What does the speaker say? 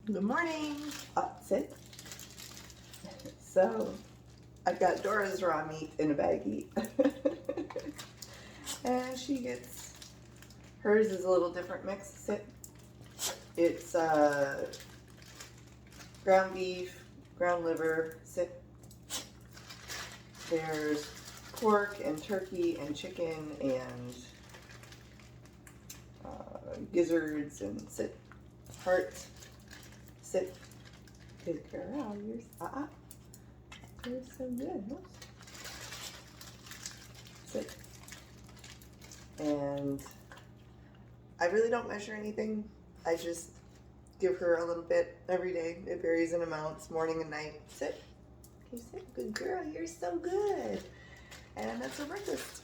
Good morning. Sit. So, I've got Dora's raw meat in a baggie. And she gets, hers is a little different mix. Sit. It's ground beef, ground liver. Sit. There's pork and turkey and chicken and gizzards and sit. Hearts. Sit. Good girl. You're so good. Huh? Sit. And I really don't measure anything. I just give her a little bit every day. It varies in amounts, morning and night. Sit. Okay, sit. Good girl. You're so good. And that's her breakfast.